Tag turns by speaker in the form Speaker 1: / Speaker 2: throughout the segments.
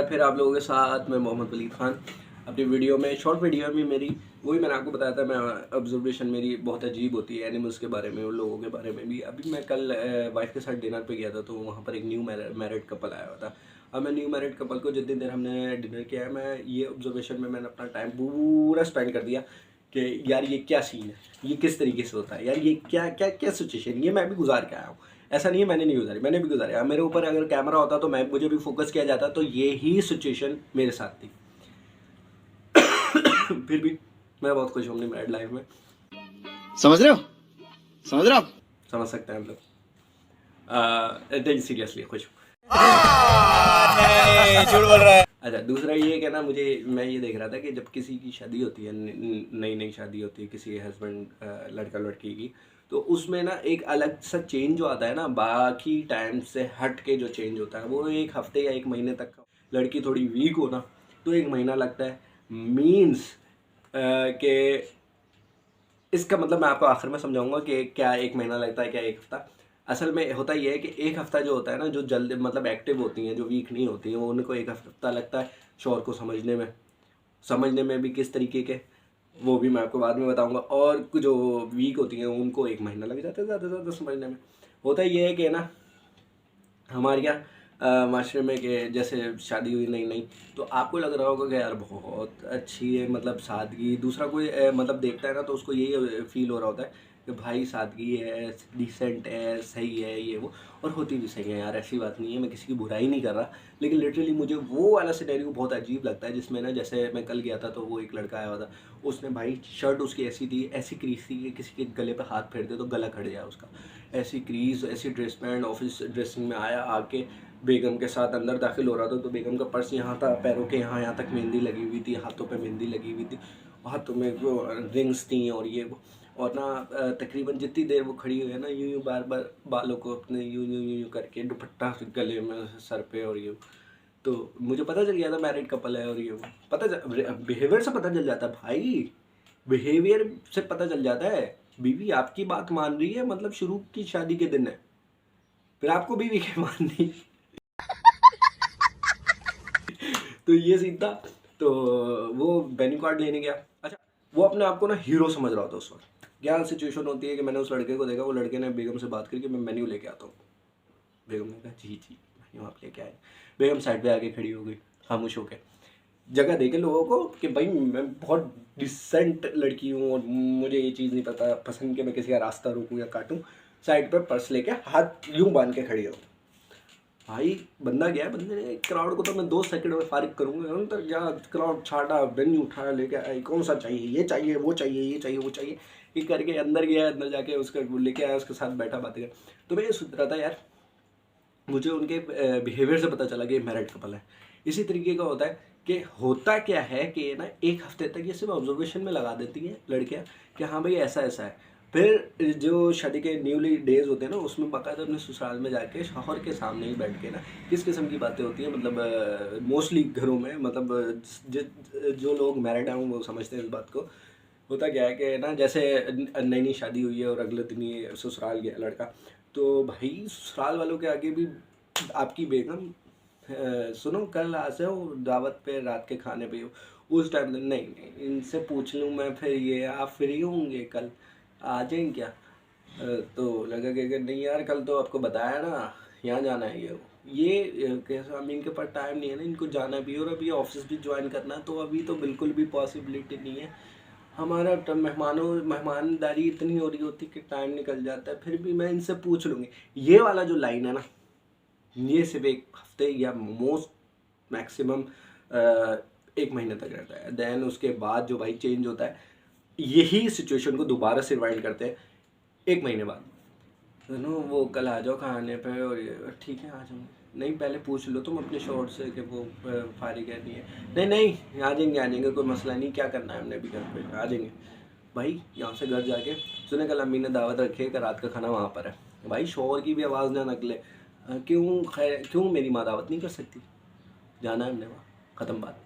Speaker 1: बार फिर आप लोगों के साथ मैं मोहम्मद वलीद खान अपनी वीडियो में शॉर्ट वीडियो में मेरी वही मैंने आपको बताया था। मैं ऑब्जर्वेशन मेरी बहुत अजीब होती है एनिमल्स के बारे में, उन लोगों के बारे में भी। अभी मैं कल वाइफ के साथ डिनर पे गया था, तो वहाँ पर एक न्यू मैरिड कपल आया हुआ था। अब मैं न्यू मैरिड कपल को जितनी देर हमने डिनर किया है, मैं ये ऑब्जर्वेशन में मैंने अपना टाइम पूरा स्पेंड कर दिया कि यार ये क्या सीन है, ये किस तरीके से होता है, यार ये क्या क्या क्या सिचुएशन, ये मैं भी गुजार के आया हूँ। ऐसा नहीं है मैंने नहीं गुजारी, मैंने भी गुजारी। अब मेरे ऊपर अगर कैमरा होता तो मैं मुझे भी फोकस किया जाता, तो ये ही सिचुएशन मेरे साथ थी। फिर भी मैं बहुत खुश हूँ अपनी मैरिड लाइफ में।
Speaker 2: समझ रहे हो? समझ रहे हो?
Speaker 1: समझ सकते हैं हम लोग। सीरियसली खुश हूँ।
Speaker 2: झूठ बोल रहा है।
Speaker 1: अच्छा, दूसरा ये कि ना, मैं ये देख रहा था कि जब किसी की शादी होती है, नई नई शादी होती है किसी हस्बैंड लड़का लड़की की, तो उसमें ना एक अलग सा चेंज जो आता है ना, बाकी टाइम से हट के जो चेंज होता है वो एक हफ्ते या एक महीने तक का। लड़की थोड़ी वीक हो ना तो एक महीना लगता है। मीन्स कि इसका मतलब मैं आपको आखिर में समझाऊंगा कि क्या एक महीना लगता है, क्या एक हफ्ता। असल में होता ये है कि एक हफ्ता जो होता है ना, जो जल्द मतलब एक्टिव होती हैं, जो वीक नहीं होती हैं, वो उनको एक हफ्ता लगता है शोर को समझने में भी किस तरीके के, वो भी मैं आपको बाद में बताऊंगा। और जो वीक होती हैं उनको एक महीना लग जाता है ज़्यादा से ज़्यादा समझने में। होता ये है कि ना, हमारे यहाँ माशरे में कि जैसे शादी हुई नई नई, तो आपको लग रहा होगा कि यार बहुत अच्छी है, मतलब सादगी। दूसरा कोई मतलब देखता है ना, तो उसको यही फील हो रहा होता है कि भाई सादगी है, डिसेंट है, सही है ये वो। और होती भी सही है यार, ऐसी बात नहीं है, मैं किसी की बुराई नहीं कर रहा। लेकिन लिटरली मुझे वो वाला सिनेरियो बहुत अजीब लगता है, जिसमें ना, जैसे मैं कल गया था तो वो एक लड़का आया हुआ था। उसने भाई शर्ट उसकी ऐसी थी, ऐसी क्रीज थी कि किसी के गले पे हाथ फेर दे तो गला खड़ जाए उसका। ऐसी क्रीज, ऐसी ड्रेस पैंट, ऑफिस ड्रेसिंग में आया, आके बेगम के साथ अंदर दाखिल हो रहा था, तो बेगम का पर्स यहाँ था, पैरों के यहाँ तक मेहंदी लगी हुई थी, हाथों पे मेहंदी लगी हुई थी, हाथों में वो रिंग्स थी और ये वो। और ना तकरीबन जितनी देर वो खड़ी हुई है ना, यूं यूं बार बार बालों को अपने यूं यूं यूं करके, दुपट्टा गले में, सर पे और ये। तो मुझे पता चल गया था मैरिड कपल है और ये वो। बिहेवियर से पता चल जाता है भाई, बिहेवियर से पता चल जाता है। बीवी आपकी बात मान रही है, मतलब शुरू की शादी के दिन है, फिर आपको बीवी की माननी। तो ये सीन था। तो वो वेन्यू कार्ड लेने गया। अच्छा, वो अपने आप को ना हीरो समझ रहा था उस वक्त। क्या सिचुएशन होती है कि मैंने उस लड़के को देखा, वो लड़के ने बेगम से बात करके मैं मेन्यू लेके आता हूँ। बेगम ने कहा जी जी मेन्यू आप लेके आए। बेगम साइड पे आके खड़ी हो गई खामोश होके, जगह देके लोगों को कि भाई मैं बहुत डिसेंट लड़की हूँ और मुझे ये चीज़ नहीं पता पसंद कि मैं किसी का रास्ता रोकूँ या काटूँ। साइड पर पर्स लेके हाथ यूँ बांध के खड़ी हो। भाई बंदा गया, बंदे ने क्राउड को तो मैं 2 सेकंड में फारिग करूँगा, तो क्या क्राउड छाटा, वेन्यू उठाया, लेके आए, कौन सा चाहिए, ये चाहिए, वो चाहिए, ये चाहिए, वो चाहिए, ये करके अंदर गया। अंदर जाके उसका लेके आया, उसके साथ बैठा, बातें कर। तो मैं ये सोच रहा था यार, मुझे उनके बिहेवियर से पता चला कि मैरिड कपल है। इसी तरीके का होता है कि होता क्या है कि ना, एक हफ्ते तक ये सिर्फ ऑब्जर्वेशन में लगा देती हैं लड़कियां कि हाँ भाई ऐसा ऐसा है। फिर जो शादी के न्यूली डेज होते हैं ना, उसमें बाकायदा अपने ससुराल में जाके शौहर के सामने ही बैठ के ना किस किस्म की बातें होती हैं, मतलब मोस्टली घरों में, मतलब जो लोग मैरिड हैं वो समझते हैं इस बात को। होता क्या है कि ना, जैसे नई नई शादी हुई है और अगले दिन ही ससुराल गया लड़का, तो भाई ससुराल वालों के आगे भी आपकी बेगम सुनो कल आ जाओ दावत पे, रात के खाने पे हो। उस टाइम नहीं नहीं इनसे पूछ लूँ मैं, फिर ये आप फ्री होंगे कल, आ जाएंगे क्या? तो लगा कि नहीं यार, कल तो आपको बताया ना यहाँ जाना है, ये कैसा, अमीन के पास टाइम नहीं है ना, इनको जाना भी और अभी ऑफिस भी ज्वाइन करना है, तो अभी तो बिल्कुल भी पॉसिबिलिटी नहीं है। हमारा मेहमानदारी इतनी हो रही होती कि टाइम निकल जाता है, फिर भी मैं इनसे पूछ लूँगी। ये वाला जो लाइन है ना, ये सिर्फ एक हफ्ते या मोस्ट मैक्सिमम एक महीने तक रहता है। देन उसके बाद जो भाई चेंज होता है, यही सिचुएशन को दोबारा से रिवाइंड करते हैं 1 महीने बाद। नो वो कल आ जाओ खाने पे, और ये ठीक है आ जाऊँगी। नहीं पहले पूछ लो तुम अपने शॉर्ट से कि वो फारिग है नहीं है। नहीं नहीं आ जाएंगे कोई मसला नहीं, क्या करना है हमने भी घर पे, आ जाएंगे। भाई यहाँ से घर जाके सुने कल अम्मी ने दावत रखी है कि रात का खाना वहाँ पर है। भाई शोर की भी आवाज़ ना निकले। क्यों मेरी माँ दावत नहीं कर सकती? जाना है हमने वहाँ, ख़त्म बात।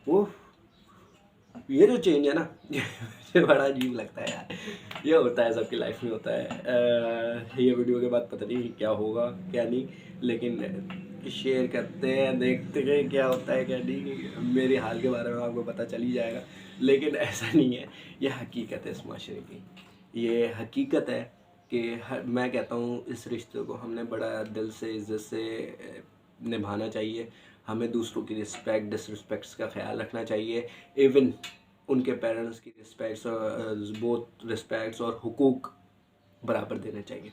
Speaker 1: वो ये जो चेंज है ना मुझे बड़ा अजीब लगता है यार। ये होता है, सबकी लाइफ में होता है। ये वीडियो के बाद पता नहीं क्या होगा क्या नहीं, लेकिन शेयर करते हैं, देखते हैं क्या होता है क्या नहीं। मेरे हाल के बारे में आपको पता चल ही जाएगा, लेकिन ऐसा नहीं है। ये हकीकत है इस माशरे की, ये हकीकत है कि मैं कहता हूँ इस रिश्ते को हमने बड़ा दिल से, इज्जत से निभाना चाहिए। हमें दूसरों की रिस्पेक्ट डिसरिस्पेक्ट्स का ख्याल रखना चाहिए। इवन उनके पेरेंट्स की रिस्पेक्ट्स और बोथ रिस्पेक्ट्स और हुकूक बराबर देने चाहिए,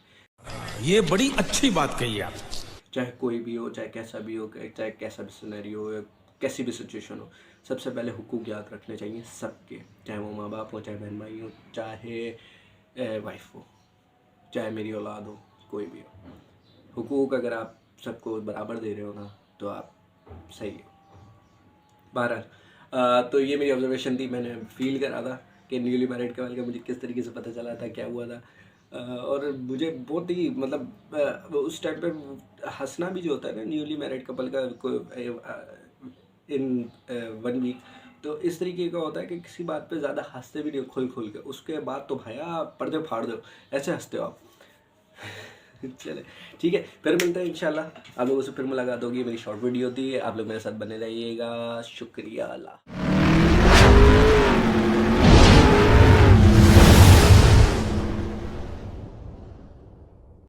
Speaker 3: ये बड़ी अच्छी बात कही आप।
Speaker 1: चाहे कोई भी हो, चाहे कैसा भी हो, चाहे कैसा भी सिनेरियो हो, कैसी भी सिचुएशन हो। सबसे पहले हुकूक याद रखने चाहिए सबके, चाहे वो माँ बाप हो, चाहे बहन भाई हो, चाहे वाइफ हो, चाहे मेरी औलाद हो, कोई भी हो। हुकूक अगर आप सबको बराबर दे रहे हो ना, तो आप सही हो। बहरहाल तो ये मेरी ऑब्जर्वेशन थी, मैंने फील करा था कि न्यूली मैरिड कपल का मुझे किस तरीके से पता चला था, क्या हुआ था। और मुझे बहुत ही मतलब उस टाइम पे हंसना भी जो होता है ना न्यूली मैरिड कपल का इन 1 वीक, तो इस तरीके का होता है कि किसी बात पे ज़्यादा हंसते भी नहीं खोल खोल के, उसके बाद तो भैया पर्दे फाड़ दो, ऐसे हंसते हो आप। चले ठीक है, फिर मिलते हैं इंशाल्लाह। आप लोगों से फिर मुलाकात होगी। मेरी शॉर्ट वीडियो थी, आप लोग मेरे साथ बने रहिएगा। शुक्रिया अल्लाह।